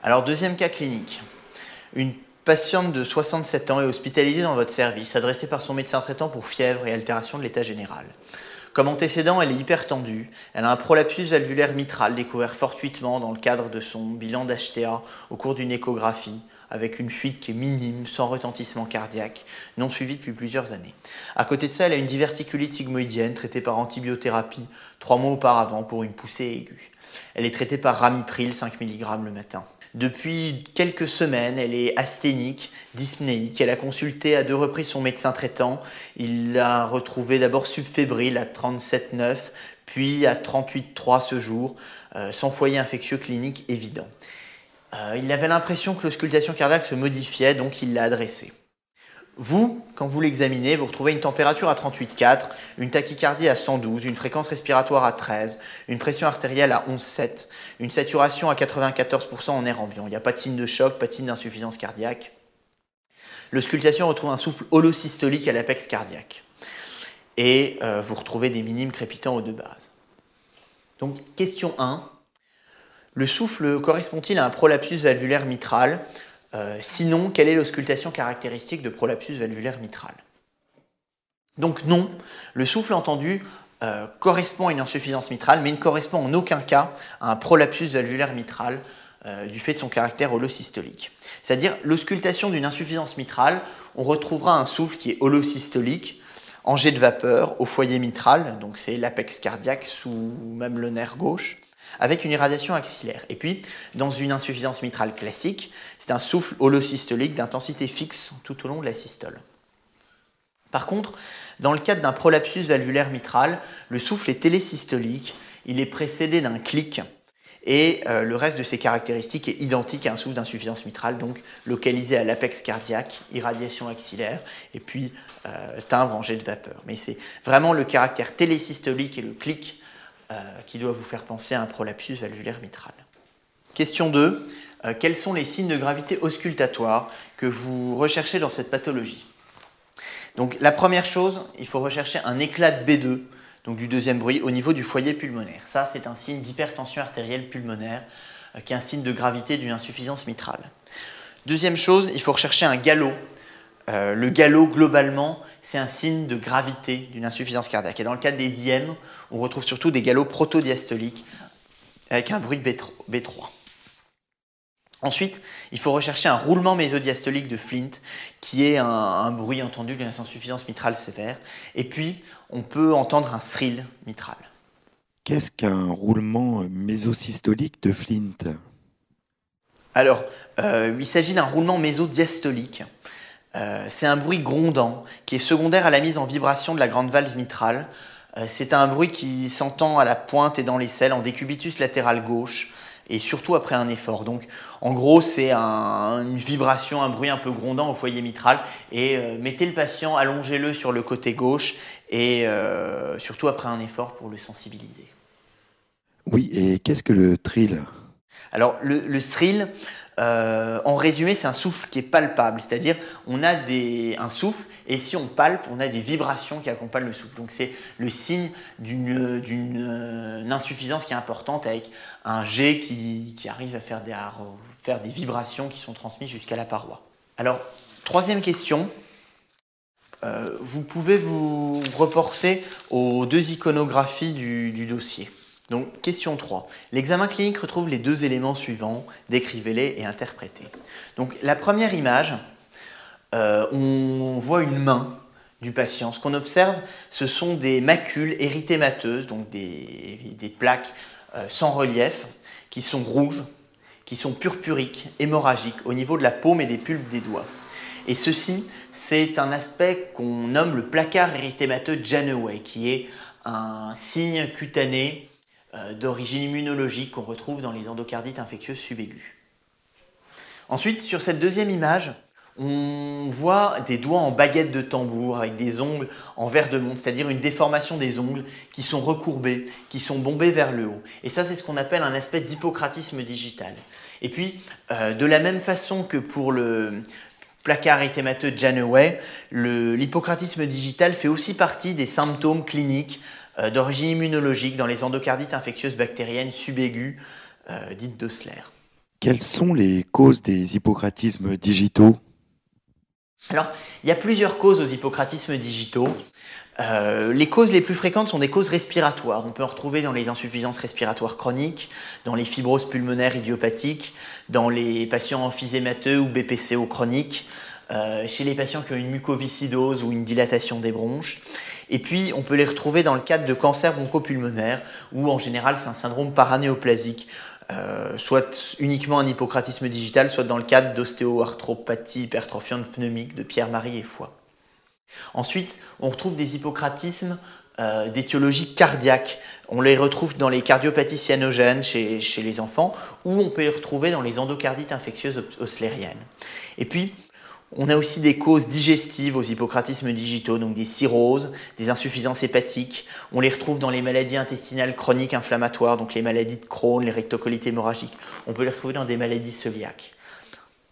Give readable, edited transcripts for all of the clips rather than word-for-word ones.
Alors, deuxième cas clinique. Une patiente de 67 ans est hospitalisée dans votre service, adressée par son médecin traitant pour fièvre et altération de l'état général. Comme antécédent, elle est hypertendue, elle a un prolapsus valvulaire mitral découvert fortuitement dans le cadre de son bilan d'HTA au cours d'une échographie, avec une fuite qui est minime, sans retentissement cardiaque, non suivie depuis plusieurs années. À côté de ça, elle a une diverticulite sigmoïdienne traitée par antibiothérapie 3 mois auparavant pour une poussée aiguë. Elle est traitée par ramipril 5 mg le matin. Depuis quelques semaines, elle est asthénique, dyspnéique. Elle a consulté à 2 reprises son médecin traitant. Il l'a retrouvée d'abord subfébrile à 37,9, puis à 38,3 ce jour, sans foyer infectieux clinique évident. Il avait l'impression que l'auscultation cardiaque se modifiait, donc il l'a adressée. Vous, quand vous l'examinez, vous retrouvez une température à 38,4, une tachycardie à 112, une fréquence respiratoire à 13, une pression artérielle à 11,7, une saturation à 94% en air ambiant. Il n'y a pas de signe de choc, pas de signe d'insuffisance cardiaque. L'auscultation retrouve un souffle holosystolique à l'apex cardiaque. Et vous retrouvez des minimes crépitants aux 2 bases. Donc, question 1. Le souffle correspond-il à un prolapsus valvulaire mitral ? Sinon, quelle est l'auscultation caractéristique de prolapsus valvulaire mitral? Donc non, le souffle entendu correspond à une insuffisance mitrale, mais ne correspond en aucun cas à un prolapsus valvulaire mitral du fait de son caractère holosystolique. C'est-à-dire, l'auscultation d'une insuffisance mitrale, on retrouvera un souffle qui est holosystolique, en jet de vapeur, au foyer mitral, donc c'est l'apex cardiaque sous même le nerf gauche, avec une irradiation axillaire. Et puis, dans une insuffisance mitrale classique, c'est un souffle holosystolique d'intensité fixe tout au long de la systole. Par contre, dans le cadre d'un prolapsus valvulaire mitral, le souffle est télésystolique, il est précédé d'un clic, et le reste de ses caractéristiques est identique à un souffle d'insuffisance mitrale, donc localisé à l'apex cardiaque, irradiation axillaire, et puis timbre en jet de vapeur. Mais c'est vraiment le caractère télésystolique et le clic qui doit vous faire penser à un prolapsus valvulaire mitral. Question 2. Quels sont les signes de gravité auscultatoire que vous recherchez dans cette pathologie? Donc, la première chose, il faut rechercher un éclat de B2, donc du deuxième bruit, au niveau du foyer pulmonaire. Ça, c'est un signe d'hypertension artérielle pulmonaire, qui est un signe de gravité d'une insuffisance mitrale. Deuxième chose, il faut rechercher un galop. Le galop, globalement, c'est un signe de gravité d'une insuffisance cardiaque. Et dans le cadre des IM, on retrouve surtout des galops protodiastoliques avec un bruit B3. Ensuite, il faut rechercher un roulement mésodiastolique de Flint, qui est un bruit entendu d'une insuffisance mitrale sévère. Et puis, on peut entendre un thrill mitral. Qu'est-ce qu'un roulement mésosystolique de Flint? Alors, il s'agit d'un roulement mésodiastolique. C'est un bruit grondant qui est secondaire à la mise en vibration de la grande valve mitrale. C'est un bruit qui s'entend à la pointe et dans l'aisselle en décubitus latéral gauche et surtout après un effort. Donc en gros c'est une vibration, un bruit un peu grondant au foyer mitral et mettez le patient, allongez-le sur le côté gauche et surtout après un effort pour le sensibiliser. Oui, et qu'est-ce que le thrill? Alors le thrill, en résumé, c'est un souffle qui est palpable, c'est-à-dire on a un souffle et si on palpe, on a des vibrations qui accompagnent le souffle. Donc c'est le signe d'une insuffisance qui est importante avec un jet qui arrive à faire des vibrations qui sont transmises jusqu'à la paroi. Alors, troisième question. Vous pouvez vous reporter aux 2 iconographies du dossier. Donc, question 3. L'examen clinique retrouve les 2 éléments suivants, décrivez-les et interprétez. Donc, la première image, on voit une main du patient. Ce qu'on observe, ce sont des macules érythémateuses, donc des plaques sans relief, qui sont rouges, qui sont purpuriques, hémorragiques, au niveau de la paume et des pulpes des doigts. Et ceci, c'est un aspect qu'on nomme le placard érythémateux Janeway, qui est un signe cutané d'origine immunologique qu'on retrouve dans les endocardites infectieuses subaiguës. Ensuite, sur cette deuxième image, on voit des doigts en baguette de tambour avec des ongles en verre de montre, c'est-à-dire une déformation des ongles qui sont recourbés, qui sont bombés vers le haut. Et ça, c'est ce qu'on appelle un aspect d'hypocratisme digital. Et puis, de la même façon que pour le placard érythémateux Janeway, l'hypocratisme digital fait aussi partie des symptômes cliniques d'origine immunologique dans les endocardites infectieuses bactériennes subaiguës dites d'Osler. Quelles sont les causes des hypocratismes digitaux? Alors, il y a plusieurs causes aux hypocratismes digitaux. Les causes les plus fréquentes sont des causes respiratoires. On peut en retrouver dans les insuffisances respiratoires chroniques, dans les fibroses pulmonaires idiopathiques, dans les patients emphysémateux ou BPCO chroniques, chez les patients qui ont une mucoviscidose ou une dilatation des bronches. Et puis, on peut les retrouver dans le cadre de cancer bronchopulmonaire, où en général c'est un syndrome paranéoplasique, soit uniquement un hypocratisme digital, soit dans le cadre d'ostéoarthropathie hypertrophiante pneumique de Pierre-Marie et Foix. Ensuite, on retrouve des hypocratismes d'étiologie cardiaque. On les retrouve dans les cardiopathies cyanogènes chez les enfants, ou on peut les retrouver dans les endocardites infectieuses oslériennes. Et puis, on a aussi des causes digestives aux hypocratismes digitaux, donc des cirrhoses, des insuffisances hépatiques. On les retrouve dans les maladies intestinales chroniques inflammatoires, donc les maladies de Crohn, les rectocolites hémorragiques. On peut les retrouver dans des maladies cœliaques.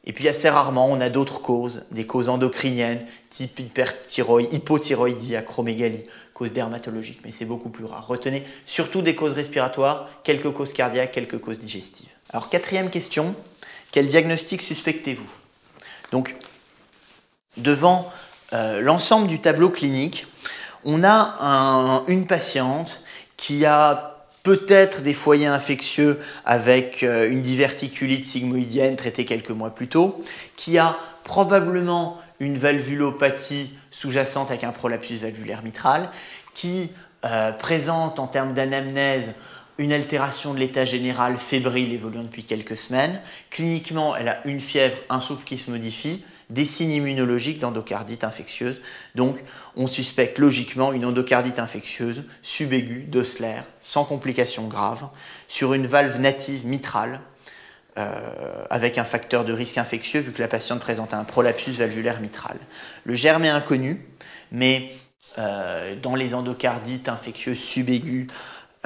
Et puis assez rarement, on a d'autres causes, des causes endocriniennes, type hypothyroïdie, acromégalie, causes dermatologiques, mais c'est beaucoup plus rare. Retenez surtout des causes respiratoires, quelques causes cardiaques, quelques causes digestives. Alors, quatrième question, quel diagnostic suspectez-vous? Donc, devant l'ensemble du tableau clinique, on a une patiente qui a peut-être des foyers infectieux avec une diverticulite sigmoïdienne traitée quelques mois plus tôt, qui a probablement une valvulopathie sous-jacente avec un prolapsus valvulaire mitral, qui présente en termes d'anamnèse une altération de l'état général fébrile évoluant depuis quelques semaines. Cliniquement, elle a une fièvre, un souffle qui se modifie, des signes immunologiques d'endocardite infectieuse. Donc, on suspecte logiquement une endocardite infectieuse subaiguë d'Osler, sans complications graves, sur une valve native mitrale, avec un facteur de risque infectieux, vu que la patiente présente un prolapsus valvulaire mitral. Le germe est inconnu, mais dans les endocardites infectieuses subaiguës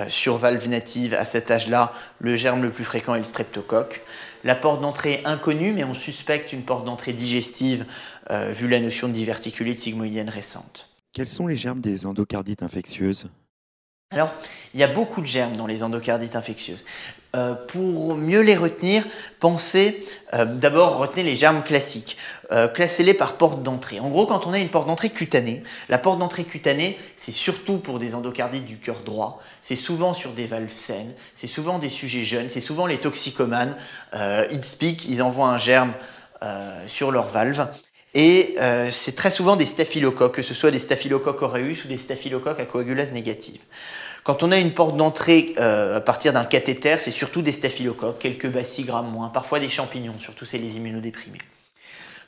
sur valve native, à cet âge-là, le germe le plus fréquent est le streptocoque. La porte d'entrée est inconnue, mais on suspecte une porte d'entrée digestive, vu la notion de diverticulite sigmoïdienne récente. Quels sont les germes des endocardites infectieuses? Alors, il y a beaucoup de germes dans les endocardites infectieuses. Pour mieux les retenir, d'abord retenez les germes classiques. Classez-les par porte d'entrée. En gros, quand on a une porte d'entrée cutanée, la porte d'entrée cutanée, c'est surtout pour des endocardites du cœur droit, c'est souvent sur des valves saines, c'est souvent des sujets jeunes, c'est souvent les toxicomanes. Ils piquent, ils envoient un germe sur leur valve. Et c'est très souvent des staphylocoques, que ce soit des staphylocoques aureus ou des staphylocoques à coagulase négative. Quand on a une porte d'entrée à partir d'un cathéter, c'est surtout des staphylocoques, quelques bacilles grammes moins, parfois des champignons, surtout c'est les immunodéprimés.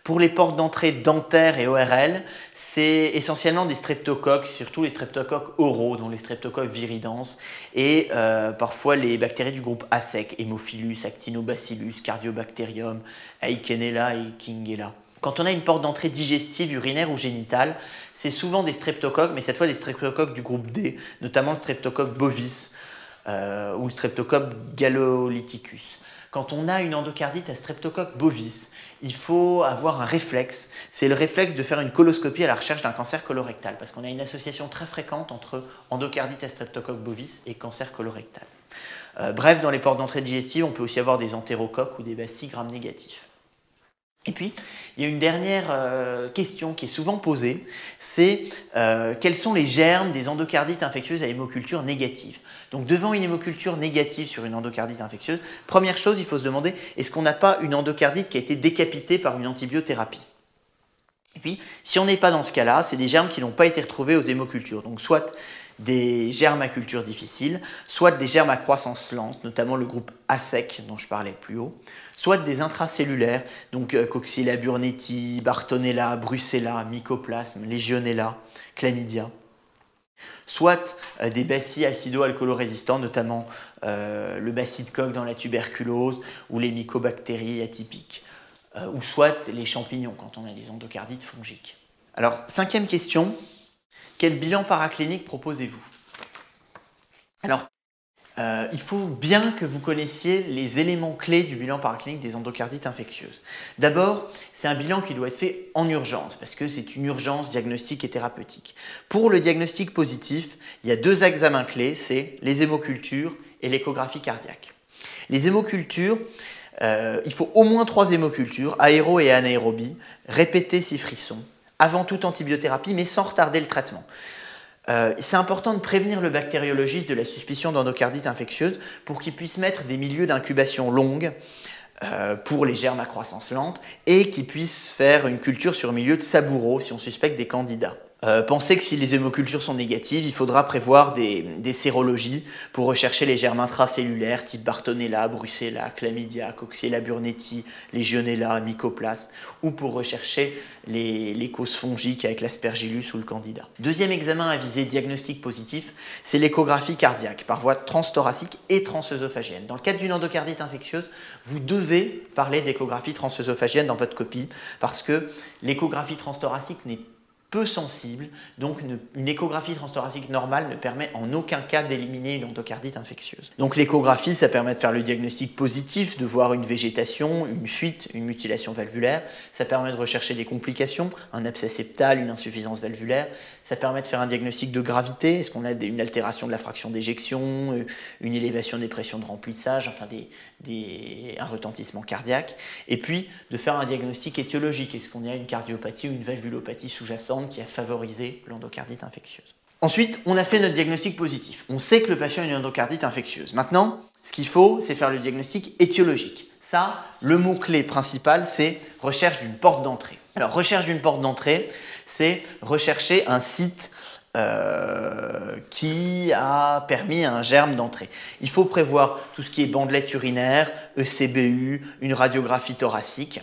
Pour les portes d'entrée dentaires et ORL, c'est essentiellement des streptocoques, surtout les streptocoques oraux, dont les streptocoques viridans, et parfois les bactéries du groupe A sec, Haemophilus, Actinobacillus, Cardiobacterium, Eikenella et Kingella. Quand on a une porte d'entrée digestive, urinaire ou génitale, c'est souvent des streptocoques, mais cette fois des streptocoques du groupe D, notamment le streptocoque bovis ou le streptocoque galolyticus. Quand on a une endocardite à streptocoque bovis, il faut avoir un réflexe. C'est le réflexe de faire une coloscopie à la recherche d'un cancer colorectal, parce qu'on a une association très fréquente entre endocardite à streptocoque bovis et cancer colorectal. Bref, dans les portes d'entrée digestives, on peut aussi avoir des entérocoques ou des bacilles gram négatifs. Et puis, il y a une dernière question qui est souvent posée, c'est quels sont les germes des endocardites infectieuses à hémoculture négative? Donc, devant une hémoculture négative sur une endocardite infectieuse, première chose, il faut se demander, est-ce qu'on n'a pas une endocardite qui a été décapitée par une antibiothérapie? Et puis, si on n'est pas dans ce cas-là, c'est des germes qui n'ont pas été retrouvés aux hémocultures. Donc, soit des germes à culture difficile, soit des germes à croissance lente, notamment le groupe A sec dont je parlais plus haut, soit des intracellulaires, donc Coxiella burnetii, Bartonella, Brucella, Mycoplasme, Legionella, Chlamydia, soit des bacilles acido-alcoolorésistants, notamment le bacille de Koch dans la tuberculose ou les mycobactéries atypiques, ou soit les champignons quand on a des endocardites fongiques. Alors, cinquième question. Quel bilan paraclinique proposez-vous? Alors, il faut bien que vous connaissiez les éléments clés du bilan paraclinique des endocardites infectieuses. D'abord, c'est un bilan qui doit être fait en urgence, parce que c'est une urgence diagnostique et thérapeutique. Pour le diagnostic positif, il y a deux examens clés, c'est les hémocultures et l'échographie cardiaque. Les hémocultures, Il faut au moins 3 hémocultures, aéro et anaérobie, répétées si frisson, avant toute antibiothérapie, mais sans retarder le traitement. C'est important de prévenir le bactériologiste de la suspicion d'endocardite infectieuse pour qu'il puisse mettre des milieux d'incubation longues pour les germes à croissance lente et qu'il puisse faire une culture sur milieu de saboureau si on suspecte des candidats. Pensez que si les hémocultures sont négatives, il faudra prévoir des sérologies pour rechercher les germes intracellulaires type Bartonella, Brucella, Chlamydia, Coxiella burnetii, Legionella, Mycoplasme, ou pour rechercher les causes fongiques avec l'Aspergillus ou le Candida. Deuxième examen à viser diagnostic positif, c'est l'échographie cardiaque par voie transthoracique et transœsophagienne. Dans le cadre d'une endocardite infectieuse, vous devez parler d'échographie transœsophagienne dans votre copie parce que l'échographie transthoracique n'est peu sensible, donc une échographie transthoracique normale ne permet en aucun cas d'éliminer une endocardite infectieuse. Donc l'échographie, ça permet de faire le diagnostic positif, de voir une végétation, une fuite, une mutilation valvulaire, ça permet de rechercher des complications, un abcès septal, une insuffisance valvulaire, ça permet de faire un diagnostic de gravité, est-ce qu'on a une altération de la fraction d'éjection, une élévation des pressions de remplissage, enfin un retentissement cardiaque, et puis de faire un diagnostic étiologique, est-ce qu'on a une cardiopathie ou une valvulopathie sous-jacente qui a favorisé l'endocardite infectieuse. Ensuite, on a fait notre diagnostic positif. On sait que le patient a une endocardite infectieuse. Maintenant, ce qu'il faut, c'est faire le diagnostic étiologique. Ça, le mot-clé principal, c'est recherche d'une porte d'entrée. Alors, recherche d'une porte d'entrée, c'est rechercher un site qui a permis à un germe d'entrer. Il faut prévoir tout ce qui est bandelette urinaire, ECBU, une radiographie thoracique.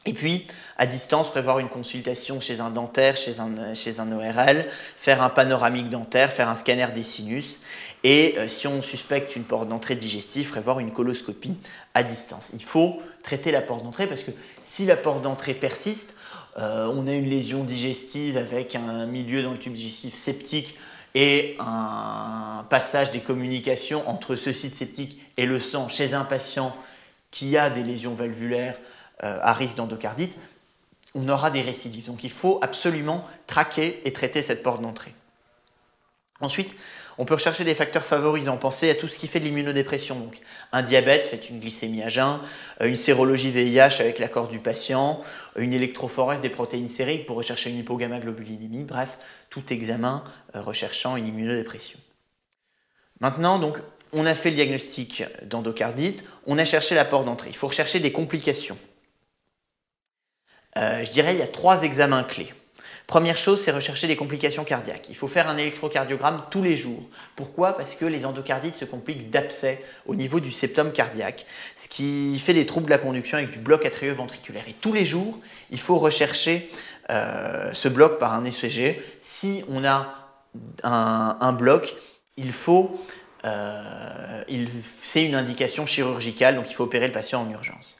Et puis, à distance, prévoir une consultation chez un dentaire, chez un ORL, faire un panoramique dentaire, faire un scanner des sinus. Et si on suspecte une porte d'entrée digestive, prévoir une coloscopie à distance. Il faut traiter la porte d'entrée parce que si la porte d'entrée persiste, on a une lésion digestive avec un milieu dans le tube digestif septique et un passage des communications entre ce site septique et le sang chez un patient qui a des lésions valvulaires à risque d'endocardite, on aura des récidives. Donc il faut absolument traquer et traiter cette porte d'entrée. Ensuite, on peut rechercher des facteurs favorisants. Pensez à tout ce qui fait de l'immunodépression. Donc, un diabète, faites une glycémie à jeun, une sérologie VIH avec l'accord du patient, une électrophorèse des protéines sériques pour rechercher une hypogammaglobulinémie. Bref, tout examen recherchant une immunodépression. Maintenant, donc, on a fait le diagnostic d'endocardite, on a cherché la porte d'entrée. Il faut rechercher des complications. Je dirais il y a 3 examens clés. Première chose, c'est rechercher des complications cardiaques. Il faut faire un électrocardiogramme tous les jours. Pourquoi ? Parce que les endocardites se compliquent d'abcès au niveau du septum cardiaque, ce qui fait des troubles de la conduction avec du bloc atrioventriculaire. Et tous les jours, il faut rechercher ce bloc par un ECG. Si on a un bloc, c'est une indication chirurgicale, donc il faut opérer le patient en urgence.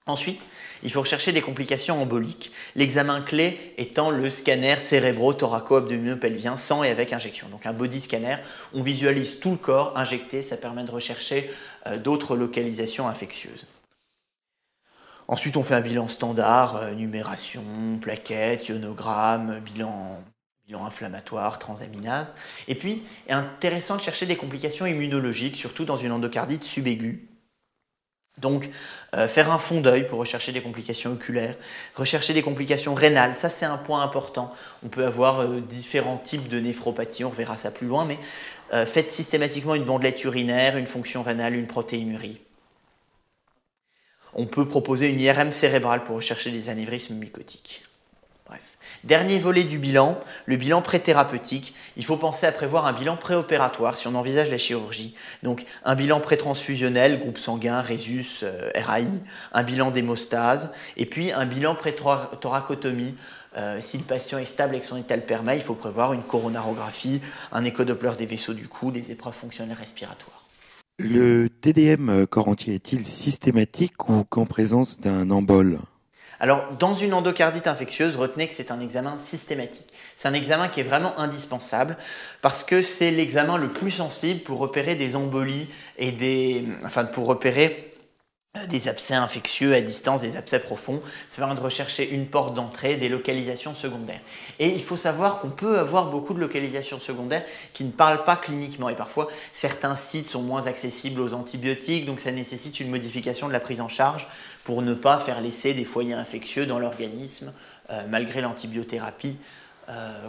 Ensuite, il faut rechercher des complications emboliques. L'examen clé étant le scanner cérébro-thoraco-abdominopelvien sans et avec injection. Donc un body scanner, on visualise tout le corps injecté, ça permet de rechercher d'autres localisations infectieuses. Ensuite, on fait un bilan standard, numération, plaquettes, ionogramme, bilan inflammatoire, transaminase. Et puis, il est intéressant de chercher des complications immunologiques, surtout dans une endocardite subaiguë. Donc, faire un fond d'œil pour rechercher des complications oculaires, rechercher des complications rénales, ça c'est un point important. On peut avoir différents types de néphropathie, on verra ça plus loin, mais faites systématiquement une bandelette urinaire, une fonction rénale, une protéinurie. On peut proposer une IRM cérébrale pour rechercher des anévrismes mycotiques. Bref. Dernier volet du bilan, le bilan pré-thérapeutique. Il faut penser à prévoir un bilan préopératoire si on envisage la chirurgie. Donc un bilan pré-transfusionnel, groupe sanguin, résus, RAI, un bilan d'hémostase, et puis un bilan pré-thoracotomie. Si le patient est stable et que son état le permet, il faut prévoir une coronarographie, un échodoppler des vaisseaux du cou, des épreuves fonctionnelles respiratoires. Le TDM corps entier est-il systématique ou qu'en présence d'un embole ? Alors, dans une endocardite infectieuse, retenez que c'est un examen systématique. C'est un examen qui est vraiment indispensable parce que c'est l'examen le plus sensible pour repérer des embolies et pour repérer des abcès infectieux à distance, des abcès profonds. Ça permet de rechercher une porte d'entrée, des localisations secondaires. Et il faut savoir qu'on peut avoir beaucoup de localisations secondaires qui ne parlent pas cliniquement. Et parfois, certains sites sont moins accessibles aux antibiotiques, donc ça nécessite une modification de la prise en charge pour ne pas faire laisser des foyers infectieux dans l'organisme, malgré l'antibiothérapie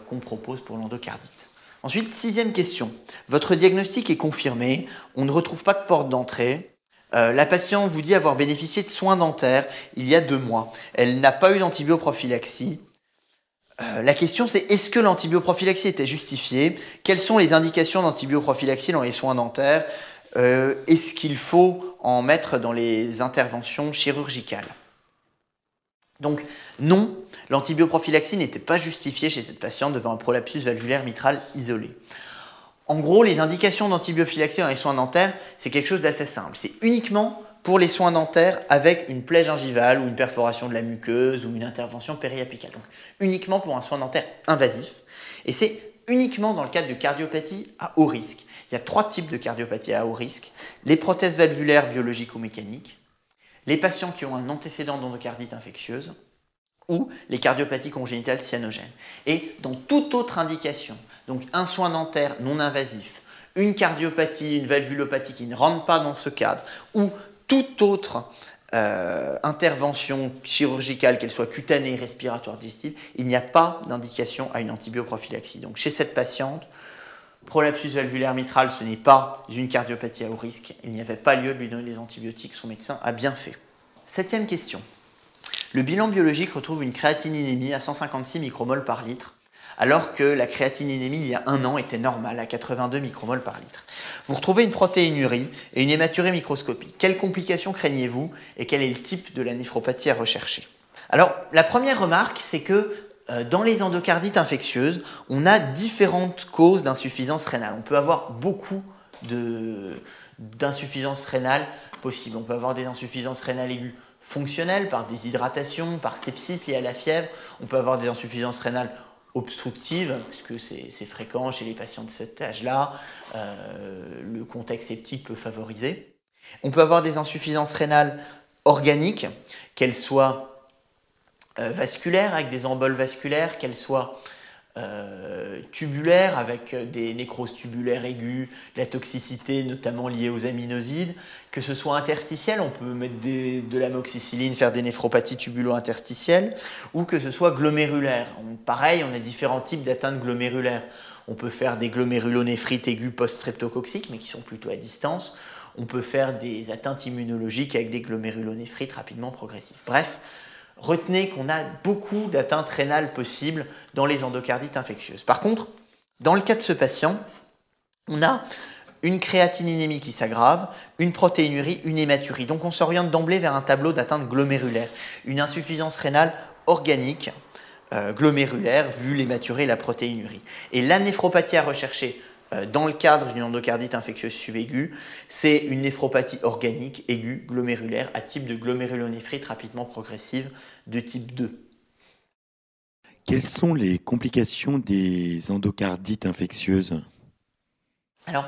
qu'on propose pour l'endocardite. Ensuite, 6e question. Votre diagnostic est confirmé, on ne retrouve pas de porte d'entrée. La patiente vous dit avoir bénéficié de soins dentaires il y a 2 mois. Elle n'a pas eu d'antibioprophylaxie. La question c'est est-ce que l'antibioprophylaxie était justifiée? Quelles sont les indications d'antibioprophylaxie dans les soins dentaires? Est-ce qu'il faut en mettre dans les interventions chirurgicales? Donc non, l'antibioprophylaxie n'était pas justifiée chez cette patiente devant un prolapsus valvulaire mitral isolé. En gros, les indications d'antibioprophylaxie dans les soins dentaires, c'est quelque chose d'assez simple. C'est uniquement pour les soins dentaires avec une plaie gingivale ou une perforation de la muqueuse ou une intervention périapicale. Donc uniquement pour un soin dentaire invasif. Et c'est uniquement dans le cadre de cardiopathie à haut risque. Il y a 3 types de cardiopathie à haut risque. Les prothèses valvulaires biologiques ou mécaniques, les patients qui ont un antécédent d'endocardite infectieuse, ou les cardiopathies congénitales cyanogènes. Et dans toute autre indication, donc un soin dentaire non invasif, une cardiopathie, une valvulopathie qui ne rentre pas dans ce cadre, ou toute autre intervention chirurgicale, qu'elle soit cutanée, respiratoire, digestive, il n'y a pas d'indication à une antibioprophylaxie. Donc chez cette patiente, prolapsus valvulaire mitral, ce n'est pas une cardiopathie à haut risque, il n'y avait pas lieu de lui donner des antibiotiques, son médecin a bien fait. 7e question. Le bilan biologique retrouve une créatininémie à 156 micromoles par litre, alors que la créatininémie il y a 1 an était normale à 82 micromoles par litre. Vous retrouvez une protéinurie et une hématurée microscopique. Quelles complications craignez-vous et quel est le type de la néphropathie à rechercher? Alors, la première remarque, c'est que dans les endocardites infectieuses, on a différentes causes d'insuffisance rénale. On peut avoir beaucoup d'insuffisances rénales possibles. On peut avoir des insuffisances rénales aiguës fonctionnelles par déshydratation, par sepsis liée à la fièvre. On peut avoir des insuffisances rénales obstructives, puisque c'est fréquent chez les patients de cet âge-là. Le contexte septique peut favoriser. On peut avoir des insuffisances rénales organiques, qu'elles soient vasculaires avec des emboles vasculaires, qu'elles soient tubulaires avec des nécroses tubulaires aiguës, la toxicité notamment liée aux aminosides, que ce soit interstitiel, on peut mettre de l'amoxicilline, faire des néphropathies tubulo-interstitielles, ou que ce soit glomérulaire. Pareil, on a différents types d'atteintes glomérulaires. On peut faire des glomérulonéphrite aiguës post-streptococciques, mais qui sont plutôt à distance. On peut faire des atteintes immunologiques avec des glomérulonéphrite rapidement progressives. Bref, retenez qu'on a beaucoup d'atteintes rénales possibles dans les endocardites infectieuses. Par contre, dans le cas de ce patient, on a une créatininémie qui s'aggrave, une protéinurie, une hématurie. Donc on s'oriente d'emblée vers un tableau d'atteinte glomérulaire, une insuffisance rénale organique glomérulaire vu l'hématurie et la protéinurie. Et la néphropathie à rechercher dans le cadre d'une endocardite infectieuse subaiguë, c'est une néphropathie organique aiguë glomérulaire à type de glomérulonéphrite rapidement progressive de type 2. Quelles sont les complications des endocardites infectieuses? Alors,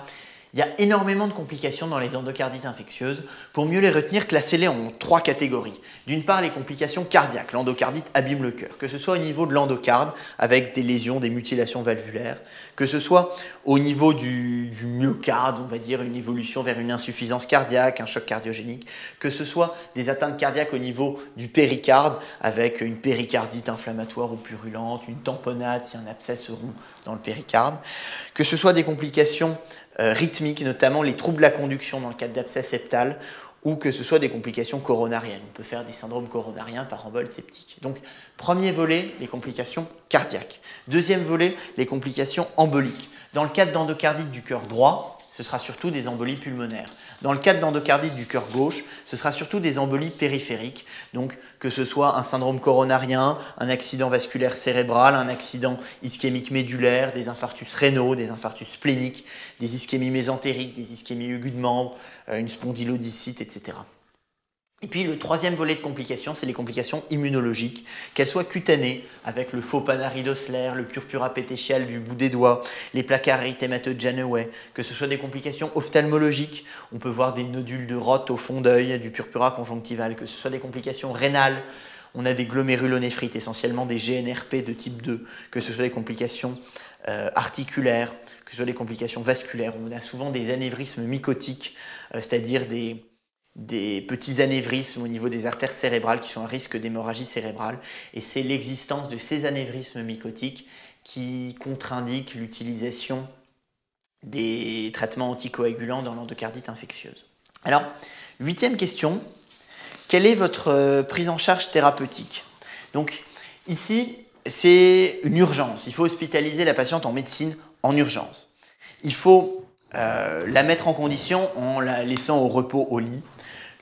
il y a énormément de complications dans les endocardites infectieuses. Pour mieux les retenir, classez-les en 3 catégories. D'une part, les complications cardiaques. L'endocardite abîme le cœur. Que ce soit au niveau de l'endocarde, avec des lésions, des mutilations valvulaires, que ce soit au niveau du myocarde, on va dire une évolution vers une insuffisance cardiaque, un choc cardiogénique, que ce soit des atteintes cardiaques au niveau du péricarde, avec une péricardite inflammatoire ou purulente, une tamponnade si un abcès rond dans le péricarde, que ce soit des complications rythmiques, notamment les troubles de la conduction dans le cadre d'abcès septal, ou que ce soit des complications coronariennes. On peut faire des syndromes coronariens par embole septique. Donc, premier volet, les complications cardiaques. Deuxième volet, les complications emboliques. Dans le cadre d'endocardite du cœur droit, ce sera surtout des embolies pulmonaires. Dans le cadre d'endocardite du cœur gauche, ce sera surtout des embolies périphériques, donc que ce soit un syndrome coronarien, un accident vasculaire cérébral, un accident ischémique médulaire, des infarctus rénaux, des infarctus spléniques, des ischémies mésentériques, des ischémies aiguës de membre, une spondylodicite, etc. Et puis le troisième volet de complications, c'est les complications immunologiques, qu'elles soient cutanées, avec le faux panaride oculaire, le purpura pétéchial du bout des doigts, les plaques érythémateux de Janeway, que ce soit des complications ophtalmologiques, on peut voir des nodules de Roth au fond d'œil, du purpura conjonctival, que ce soit des complications rénales, on a des glomérulonéphrite, essentiellement des GNRP de type 2, que ce soit des complications articulaires, que ce soit des complications vasculaires, on a souvent des anévrismes mycotiques, c'est-à-dire des petits anévrismes au niveau des artères cérébrales qui sont à risque d'hémorragie cérébrale. Et c'est l'existence de ces anévrismes mycotiques qui contre-indique l'utilisation des traitements anticoagulants dans l'endocardite infectieuse. Alors, 8e question, quelle est votre prise en charge thérapeutique? Donc, ici, c'est une urgence. Il faut hospitaliser la patiente en médecine en urgence. Il faut la mettre en condition en la laissant au repos au lit,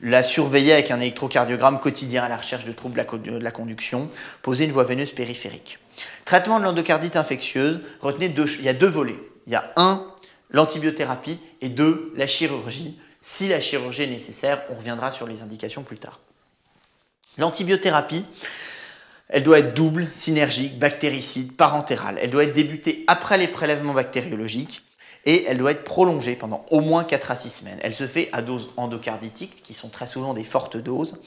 la surveiller avec un électrocardiogramme quotidien à la recherche de troubles de la conduction, poser une voie veineuse périphérique. Traitement de l'endocardite infectieuse, retenez il y a deux volets. Il y a l'antibiothérapie et la chirurgie. Si la chirurgie est nécessaire, on reviendra sur les indications plus tard. L'antibiothérapie, elle doit être double, synergique, bactéricide, parentérale. Elle doit être débutée après les prélèvements bactériologiques et elle doit être prolongée pendant au moins 4 à 6 semaines. Elle se fait à doses endocarditique, qui sont très souvent des fortes doses.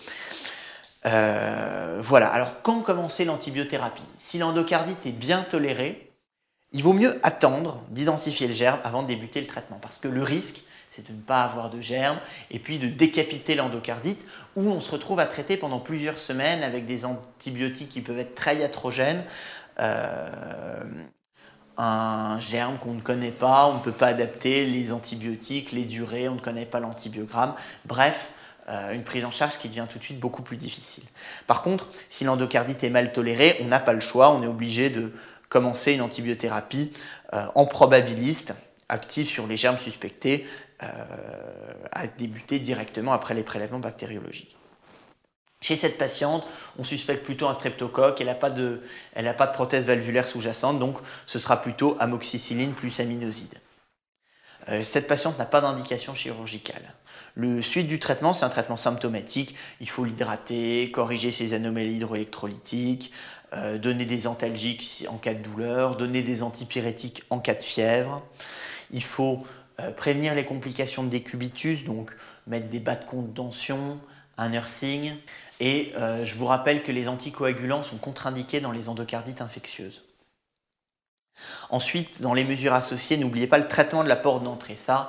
Voilà. Alors, quand commencer l'antibiothérapie? Si l'endocardite est bien tolérée, il vaut mieux attendre d'identifier le germe avant de débuter le traitement, parce que le risque, c'est de ne pas avoir de germe et puis de décapiter l'endocardite, où on se retrouve à traiter pendant plusieurs semaines avec des antibiotiques qui peuvent être très iatrogènes, un germe qu'on ne connaît pas, on ne peut pas adapter les antibiotiques, les durées, on ne connaît pas l'antibiogramme, bref, une prise en charge qui devient tout de suite beaucoup plus difficile. Par contre, si l'endocardite est mal tolérée, on n'a pas le choix, on est obligé de commencer une antibiothérapie en probabiliste, active sur les germes suspectés, à débuter directement après les prélèvements bactériologiques. Chez cette patiente, on suspecte plutôt un streptocoque, elle n'a pas de prothèse valvulaire sous-jacente, donc ce sera plutôt amoxicilline plus aminoside. Cette patiente n'a pas d'indication chirurgicale. Le suite du traitement, c'est un traitement symptomatique. Il faut l'hydrater, corriger ses anomalies hydroélectrolytiques, donner des antalgiques en cas de douleur, donner des antipyrétiques en cas de fièvre. Il faut prévenir les complications de décubitus, donc mettre des bas de contention, un nursing. Et je vous rappelle que les anticoagulants sont contre-indiqués dans les endocardites infectieuses. Ensuite, dans les mesures associées, n'oubliez pas le traitement de la porte d'entrée. Ça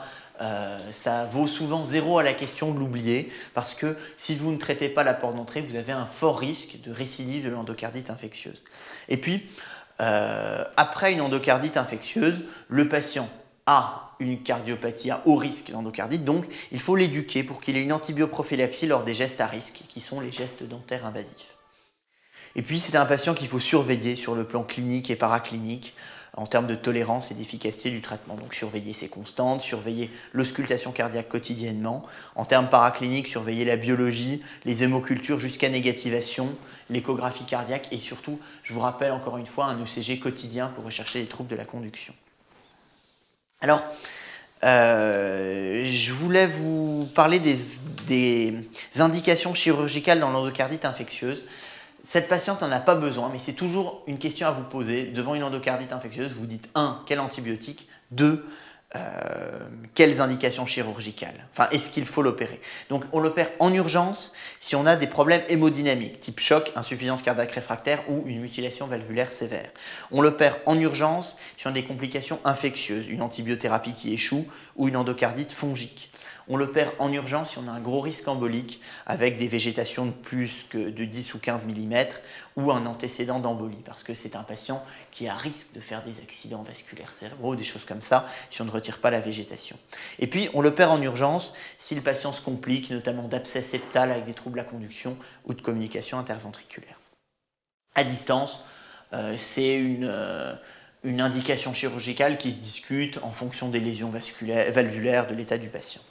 vaut souvent 0 à la question de l'oublier, parce que si vous ne traitez pas la porte d'entrée, vous avez un fort risque de récidive de l'endocardite infectieuse. Et puis, après une endocardite infectieuse, le patient a une cardiopathie à haut risque d'endocardite, donc il faut l'éduquer pour qu'il ait une antibioprophylaxie lors des gestes à risque, qui sont les gestes dentaires invasifs. Et puis c'est un patient qu'il faut surveiller sur le plan clinique et paraclinique, en termes de tolérance et d'efficacité du traitement. Donc surveiller ses constantes, surveiller l'auscultation cardiaque quotidiennement. En termes paracliniques, surveiller la biologie, les hémocultures jusqu'à négativation, l'échographie cardiaque et surtout, je vous rappelle encore une fois, un ECG quotidien pour rechercher les troubles de la conduction. Alors, je voulais vous parler des indications chirurgicales dans l'endocardite infectieuse. Cette patiente n'en a pas besoin, mais c'est toujours une question à vous poser. Devant une endocardite infectieuse, vous dites 1. Quel antibiotique? 2. Quelles indications chirurgicales? Enfin, est-ce qu'il faut l'opérer? Donc, on l'opère en urgence si on a des problèmes hémodynamiques, type choc, insuffisance cardiaque réfractaire ou une mutilation valvulaire sévère. On l'opère en urgence si on a des complications infectieuses, une antibiothérapie qui échoue ou une endocardite fongique. On l'opère en urgence si on a un gros risque embolique avec des végétations de plus que de 10 ou 15 mm ou un antécédent d'embolie, parce que c'est un patient qui est à risque de faire des accidents vasculaires cérébraux, des choses comme ça, si on ne retire pas la végétation. Et puis, on l'opère en urgence si le patient se complique, notamment d'abcès septal avec des troubles de la conduction ou de communication interventriculaire. À distance, c'est une indication chirurgicale qui se discute en fonction des lésions valvulaires, de l'état du patient.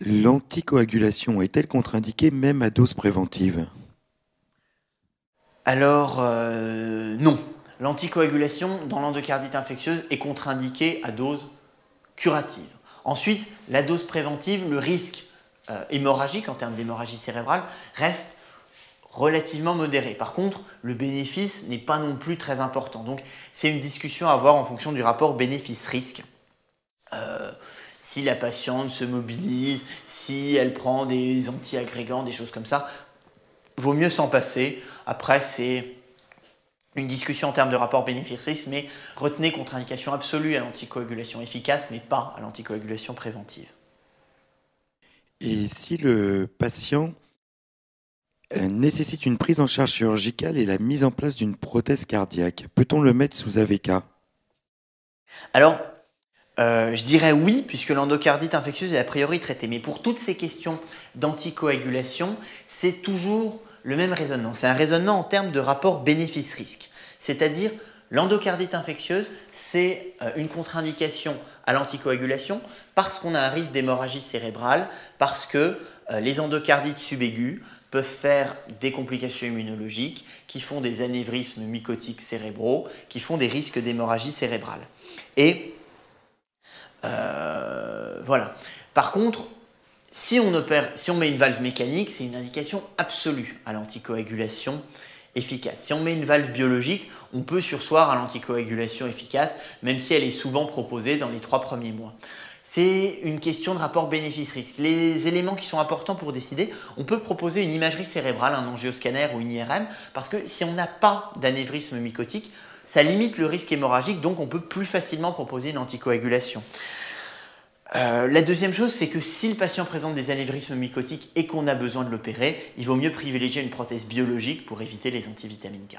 L'anticoagulation est-elle contre-indiquée même à dose préventive? Alors, non. L'anticoagulation dans l'endocardite infectieuse est contre-indiquée à dose curative. Ensuite, la dose préventive, le risque hémorragique, en termes d'hémorragie cérébrale, reste relativement modéré. Par contre, le bénéfice n'est pas non plus très important. Donc, c'est une discussion à avoir en fonction du rapport bénéfice-risque. Si la patiente se mobilise, si elle prend des antiagrégants, des choses comme ça, vaut mieux s'en passer. Après, c'est une discussion en termes de rapport bénéfice-risque, mais retenez contre-indication absolue à l'anticoagulation efficace, mais pas à l'anticoagulation préventive. Et si le patient nécessite une prise en charge chirurgicale et la mise en place d'une prothèse cardiaque, peut-on le mettre sous AVK? Alors, je dirais oui, puisque l'endocardite infectieuse est a priori traitée. Mais pour toutes ces questions d'anticoagulation, c'est toujours le même raisonnement. C'est un raisonnement en termes de rapport bénéfice-risque. C'est-à-dire, l'endocardite infectieuse, c'est une contre-indication à l'anticoagulation parce qu'on a un risque d'hémorragie cérébrale, parce que les endocardites subaigus peuvent faire des complications immunologiques, qui font des anévrismes mycotiques cérébraux, qui font des risques d'hémorragie cérébrale. Et voilà. Par contre, si on met une valve mécanique, c'est une indication absolue à l'anticoagulation efficace. Si on met une valve biologique, on peut surseoir à l'anticoagulation efficace, même si elle est souvent proposée dans les 3 premiers mois. C'est une question de rapport bénéfice-risque. Les éléments qui sont importants pour décider, on peut proposer une imagerie cérébrale, un angioscanner ou une IRM, parce que si on n'a pas d'anévrisme mycotique, ça limite le risque hémorragique, donc on peut plus facilement proposer une anticoagulation. La deuxième chose, c'est que si le patient présente des anévrismes mycotiques et qu'on a besoin de l'opérer, il vaut mieux privilégier une prothèse biologique pour éviter les antivitamines K.